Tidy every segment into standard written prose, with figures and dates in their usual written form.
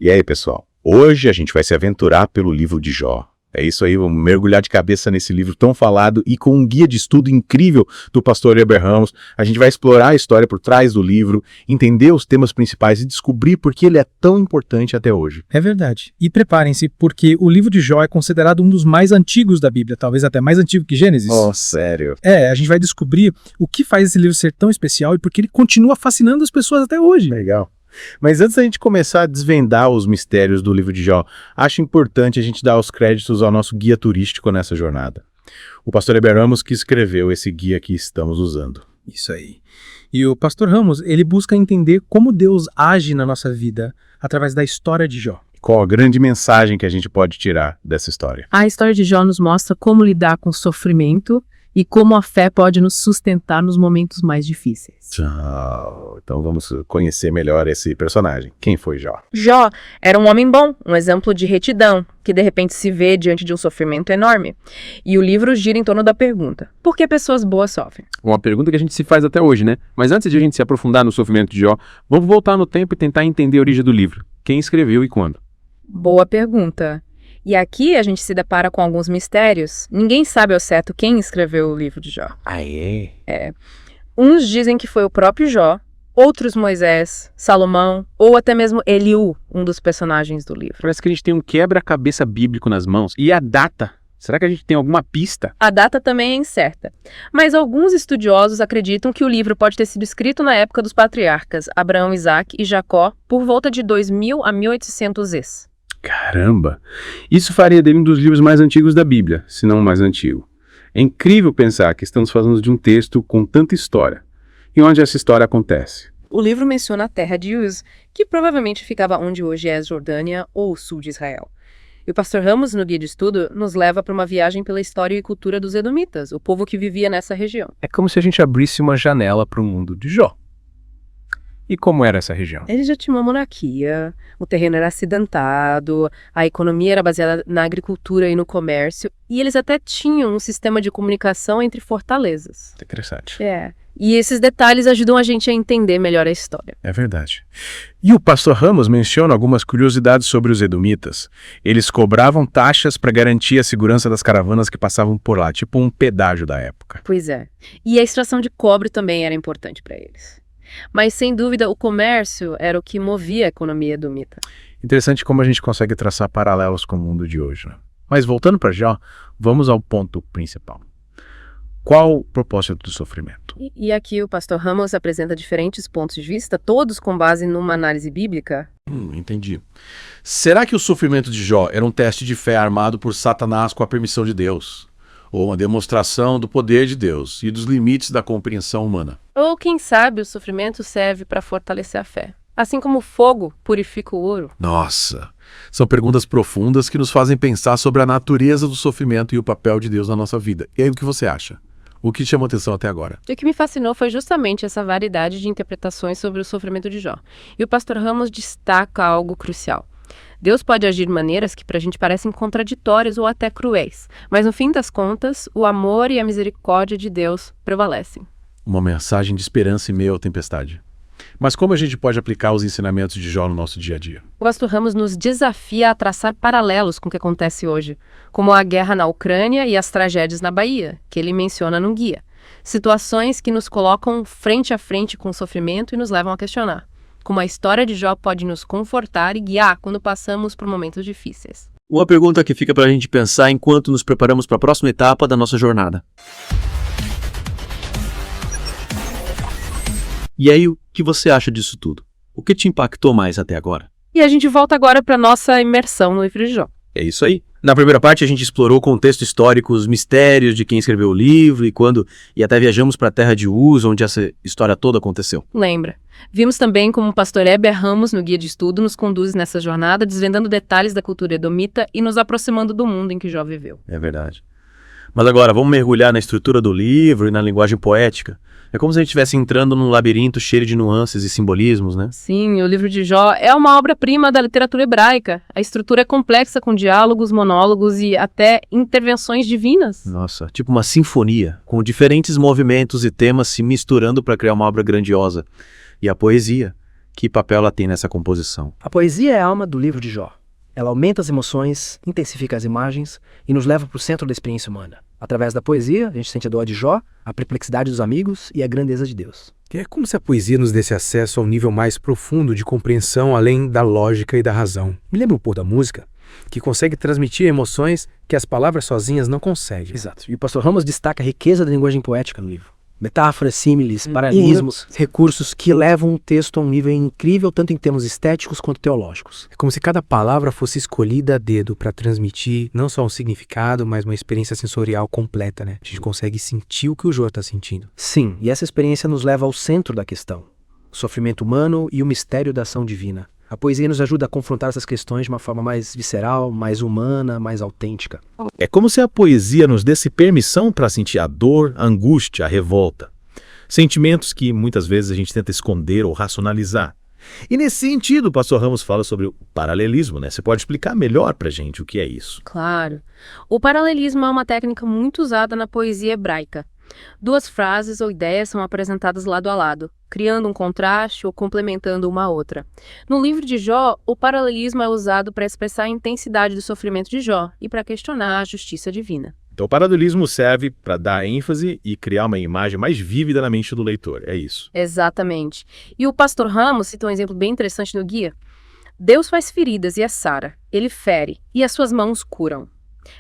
E aí, pessoal? Hoje a gente vai se aventurar pelo livro de Jó. É isso aí, vamos mergulhar de cabeça nesse livro tão falado e com um guia de estudo incrível do pastor Heber Ramos. A gente vai explorar a história por trás do livro, entender os temas principais e descobrir por que ele é tão importante até hoje. É verdade. E preparem-se, porque o livro de Jó é considerado um dos mais antigos da Bíblia, talvez até mais antigo que Gênesis. Oh, sério? A gente vai descobrir o que faz esse livro ser tão especial e por que ele continua fascinando as pessoas até hoje. Legal. Mas antes da gente começar a desvendar os mistérios do livro de Jó, acho importante a gente dar os créditos ao nosso guia turístico nessa jornada. O pastor Heber Ramos que escreveu esse guia que estamos usando. Isso aí. E o pastor Ramos, ele busca entender como Deus age na nossa vida através da história de Jó. Qual a grande mensagem que a gente pode tirar dessa história? A história de Jó nos mostra como lidar com o sofrimento e como a fé pode nos sustentar nos momentos mais difíceis. Tchau. Então vamos conhecer melhor esse personagem. Quem foi Jó? Jó era um homem bom, um exemplo de retidão, que de repente se vê diante de um sofrimento enorme. E o livro gira em torno da pergunta: por que pessoas boas sofrem? Uma pergunta que a gente se faz até hoje, né? Mas antes de a gente se aprofundar no sofrimento de Jó, vamos voltar no tempo e tentar entender a origem do livro. Quem escreveu e quando? Boa pergunta. E aqui a gente se depara com alguns mistérios. Ninguém sabe ao certo quem escreveu o livro de Jó. Ah, é? Uns dizem que foi o próprio Jó, outros Moisés, Salomão ou até mesmo Eliú, um dos personagens do livro. Parece que a gente tem um quebra-cabeça bíblico nas mãos. E a data? Será que a gente tem alguma pista? A data também é incerta. Mas alguns estudiosos acreditam que o livro pode ter sido escrito na época dos patriarcas Abraão, Isaac e Jacó, por volta de 2000 a 1800 Caramba! Isso faria dele um dos livros mais antigos da Bíblia, se não o mais antigo. É incrível pensar que estamos falando de um texto com tanta história. E onde essa história acontece? O livro menciona a terra de Uz, que provavelmente ficava onde hoje é a Jordânia ou o sul de Israel. E o pastor Ramos, no Guia de Estudo, nos leva para uma viagem pela história e cultura dos Edomitas, o povo que vivia nessa região. É como se a gente abrisse uma janela para o mundo de Jó. E como era essa região? Eles já tinham uma monarquia, o terreno era acidentado, a economia era baseada na agricultura e no comércio, e eles até tinham um sistema de comunicação entre fortalezas. Interessante. E esses detalhes ajudam a gente a entender melhor a história. É verdade. E o pastor Ramos menciona algumas curiosidades sobre os edomitas. Eles cobravam taxas para garantir a segurança das caravanas que passavam por lá, tipo um pedágio da época. Pois é. E a extração de cobre também era importante para eles. Mas, sem dúvida, o comércio era o que movia a economia edomita. Interessante como a gente consegue traçar paralelos com o mundo de hoje, né? Mas voltando para Jó, vamos ao ponto principal. Qual o propósito do sofrimento? E aqui o pastor Ramos apresenta diferentes pontos de vista, todos com base numa análise bíblica. Entendi. Será que o sofrimento de Jó era um teste de fé armado por Satanás com a permissão de Deus? Ou uma demonstração do poder de Deus e dos limites da compreensão humana? Ou, quem sabe, o sofrimento serve para fortalecer a fé. Assim como o fogo purifica o ouro. Nossa! São perguntas profundas que nos fazem pensar sobre a natureza do sofrimento e o papel de Deus na nossa vida. E aí, o que você acha? O que te chamou atenção até agora? E o que me fascinou foi justamente essa variedade de interpretações sobre o sofrimento de Jó. E o pastor Ramos destaca algo crucial. Deus pode agir de maneiras que para a gente parecem contraditórias ou até cruéis, mas no fim das contas, o amor e a misericórdia de Deus prevalecem. Uma mensagem de esperança em meio à tempestade. Mas como a gente pode aplicar os ensinamentos de Jó no nosso dia a dia? O pastor Ramos nos desafia a traçar paralelos com o que acontece hoje, como a guerra na Ucrânia e as tragédias na Bahia, que ele menciona no guia. Situações que nos colocam frente a frente com o sofrimento e nos levam a questionar como a história de Jó pode nos confortar e guiar quando passamos por momentos difíceis. Uma pergunta que fica para a gente pensar enquanto nos preparamos para a próxima etapa da nossa jornada. E aí, o que você acha disso tudo? O que te impactou mais até agora? E a gente volta agora para nossa imersão no livro de Jó. É isso aí. Na primeira parte, a gente explorou o contexto histórico, os mistérios de quem escreveu o livro e quando, e até viajamos para a terra de Uz, onde essa história toda aconteceu. Lembra? Vimos também como o pastor Heber Ramos, no Guia de Estudo, nos conduz nessa jornada, desvendando detalhes da cultura edomita e nos aproximando do mundo em que Jó viveu. É verdade. Mas agora, vamos mergulhar na estrutura do livro e na linguagem poética. É como se a gente estivesse entrando num labirinto cheio de nuances e simbolismos, né? Sim, o livro de Jó é uma obra-prima da literatura hebraica. A estrutura é complexa, com diálogos, monólogos e até intervenções divinas. Nossa, tipo uma sinfonia, com diferentes movimentos e temas se misturando para criar uma obra grandiosa. E a poesia, Que papel ela tem nessa composição? A poesia é a alma do livro de Jó. Ela aumenta as emoções, intensifica as imagens e nos leva para o centro da experiência humana. Através da poesia, a gente sente a dor de Jó, a perplexidade dos amigos e a grandeza de Deus. É como se a poesia nos desse acesso a um nível mais profundo de compreensão além da lógica e da razão. Me lembra um pouco da música, que consegue transmitir emoções que as palavras sozinhas não conseguem. Exato. E o pastor Ramos destaca a riqueza da linguagem poética no livro. Metáforas, símiles, paralelismos, recursos que levam o texto a um nível incrível tanto em termos estéticos quanto teológicos. É como se cada palavra fosse escolhida a dedo para transmitir não só um significado, mas uma experiência sensorial completa, né? A gente consegue sentir o que o Jó está sentindo. Sim, e essa experiência nos leva ao centro da questão. O sofrimento humano e o mistério da ação divina. A poesia nos ajuda a confrontar essas questões de uma forma mais visceral, mais humana, mais autêntica. É como se a poesia nos desse permissão para sentir a dor, a angústia, a revolta. Sentimentos que muitas vezes a gente tenta esconder ou racionalizar. E nesse sentido, o pastor Ramos fala sobre o paralelismo, né? Você pode explicar melhor pra gente o que é isso? Claro. O paralelismo é uma técnica muito usada na poesia hebraica. Duas frases ou ideias são apresentadas lado a lado, criando um contraste ou complementando uma a outra. No livro de Jó, o paralelismo é usado para expressar a intensidade do sofrimento de Jó e para questionar a justiça divina. Então o paralelismo serve para dar ênfase e criar uma imagem mais vívida na mente do leitor, é isso. Exatamente. E o pastor Ramos cita um exemplo bem interessante no guia. Deus faz feridas e sara, ele fere, e as suas mãos curam.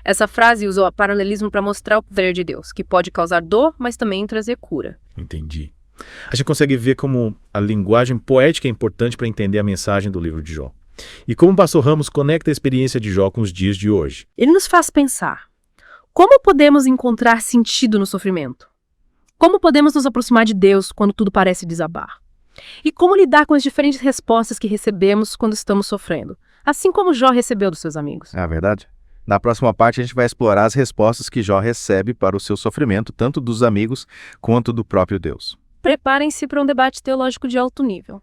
Essa frase usa o paralelismo para mostrar o poder de Deus, que pode causar dor, mas também trazer cura. Entendi. A gente consegue ver como a linguagem poética é importante para entender a mensagem do livro de Jó. E como o pastor Ramos conecta a experiência de Jó com os dias de hoje. Ele nos faz pensar: como podemos encontrar sentido no sofrimento? Como podemos nos aproximar de Deus quando tudo parece desabar? E como lidar com as diferentes respostas que recebemos quando estamos sofrendo, assim como Jó recebeu dos seus amigos? É verdade. Na próxima parte, a gente vai explorar as respostas que Jó recebe para o seu sofrimento, tanto dos amigos quanto do próprio Deus. Preparem-se para um debate teológico de alto nível.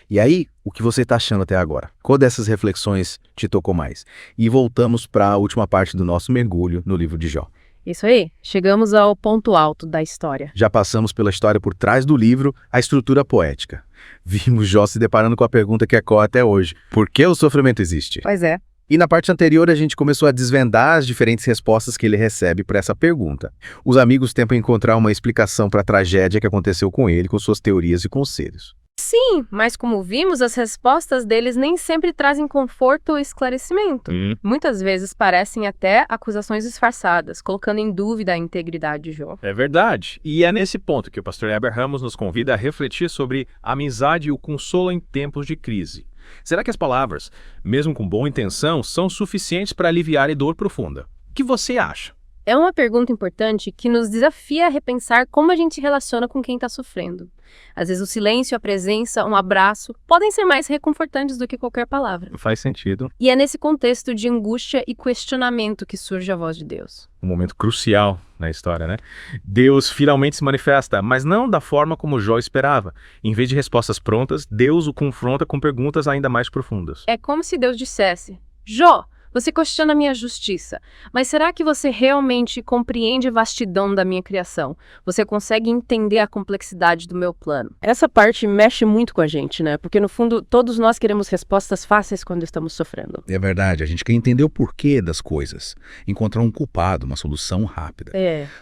E aí, o que você está achando até agora? Qual dessas reflexões te tocou mais? E voltamos para a última parte do nosso mergulho no livro de Jó. Isso aí, chegamos ao ponto alto da história. Já passamos pela história por trás do livro, a estrutura poética. Vimos Jó se deparando com a pergunta que ecoa até hoje: por que o sofrimento existe? Pois é. E na parte anterior a gente começou a desvendar as diferentes respostas que ele recebe para essa pergunta. Os amigos tentam encontrar uma explicação para a tragédia que aconteceu com ele, com suas teorias e conselhos. Sim, mas como vimos, as respostas deles nem sempre trazem conforto ou esclarecimento. Muitas vezes parecem até acusações disfarçadas, colocando em dúvida a integridade de Jó. É verdade. E é nesse ponto que o pastor Heber Ramos nos convida a refletir sobre a amizade e o consolo em tempos de crise. Será que as palavras, mesmo com boa intenção, são suficientes para aliviar a dor profunda? O que você acha? É uma pergunta importante que nos desafia a repensar como a gente se relaciona com quem está sofrendo. Às vezes o silêncio, a presença, um abraço podem ser mais reconfortantes do que qualquer palavra. Faz sentido. E é nesse contexto de angústia e questionamento que surge a voz de Deus. Um momento crucial na história, né? Deus finalmente se manifesta, mas não da forma como Jó esperava. Em vez de respostas prontas, Deus o confronta com perguntas ainda mais profundas. É como se Deus dissesse: Jó, você questiona a minha justiça, mas será que você realmente compreende a vastidão da minha criação? Você consegue entender a complexidade do meu plano? Essa parte mexe muito com a gente, né? Porque, no fundo, todos nós queremos respostas fáceis quando estamos sofrendo. É verdade, a gente quer entender o porquê das coisas, encontrar um culpado, uma solução rápida.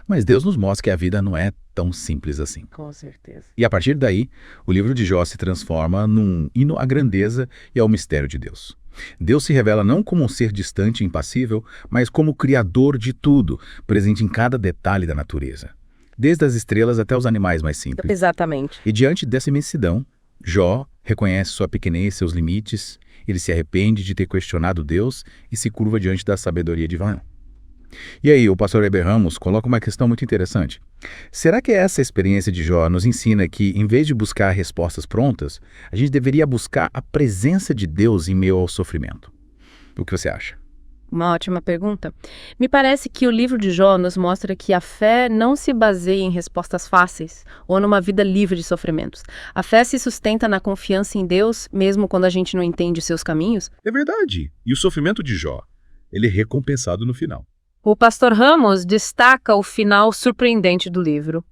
Mas Deus nos mostra que a vida não é tão simples assim. Com certeza. E a partir daí, o livro de Jó se transforma num hino à grandeza e ao mistério de Deus. Deus se revela não como um ser distante e impassível, mas como o criador de tudo, presente em cada detalhe da natureza, desde as estrelas até os animais mais simples. Exatamente. E diante dessa imensidão, Jó reconhece sua pequenez, seus limites, ele se arrepende de ter questionado Deus e se curva diante da sabedoria divina. E aí, o pastor Heber Ramos coloca uma questão muito interessante. Será que essa experiência de Jó nos ensina que, em vez de buscar respostas prontas, a gente deveria buscar a presença de Deus em meio ao sofrimento? O que você acha? Uma ótima pergunta. Me parece que o livro de Jó nos mostra que a fé não se baseia em respostas fáceis ou numa vida livre de sofrimentos. A fé se sustenta na confiança em Deus, mesmo quando a gente não entende os seus caminhos. É verdade. E o sofrimento de Jó, ele é recompensado no final. O pastor Ramos destaca o final surpreendente do livro.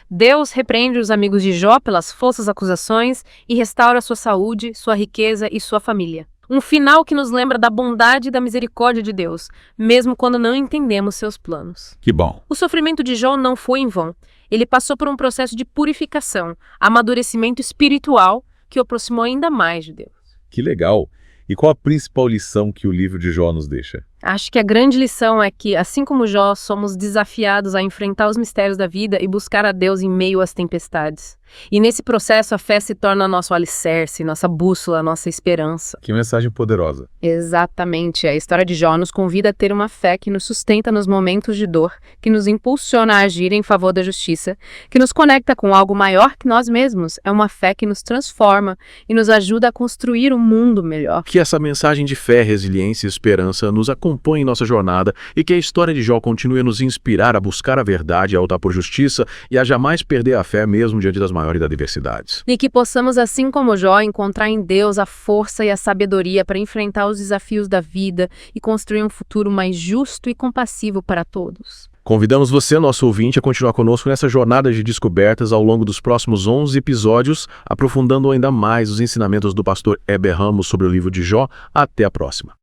Deus repreende os amigos de Jó pelas falsas acusações e restaura sua saúde, sua riqueza e sua família. Um final que nos lembra da bondade e da misericórdia de Deus, mesmo quando não entendemos seus planos. Que bom. O sofrimento de Jó não foi em vão. Ele passou por um processo de purificação, amadurecimento espiritual que o aproximou ainda mais de Deus. Que legal. E qual a principal lição que o livro de Jó nos deixa? Acho que a grande lição é que, assim como Jó, somos desafiados a enfrentar os mistérios da vida e buscar a Deus em meio às tempestades. E nesse processo a fé se torna nosso alicerce, nossa bússola, nossa esperança. Que mensagem poderosa. Exatamente. A história de Jó nos convida a ter uma fé que nos sustenta nos momentos de dor, que nos impulsiona a agir em favor da justiça, que nos conecta com algo maior que nós mesmos. É uma fé que nos transforma e nos ajuda a construir um mundo melhor. Que essa mensagem de fé, resiliência e esperança nos acompanhe em nossa jornada e que a história de Jó continue a nos inspirar a buscar a verdade, a lutar por justiça e a jamais perder a fé mesmo diante das maiores adversidades. E que possamos, assim como Jó, encontrar em Deus a força e a sabedoria para enfrentar os desafios da vida e construir um futuro mais justo e compassivo para todos. Convidamos você, nosso ouvinte, a continuar conosco nessa jornada de descobertas ao longo dos próximos 11 episódios, aprofundando ainda mais os ensinamentos do pastor Heber Ramos sobre o livro de Jó. Até a próxima.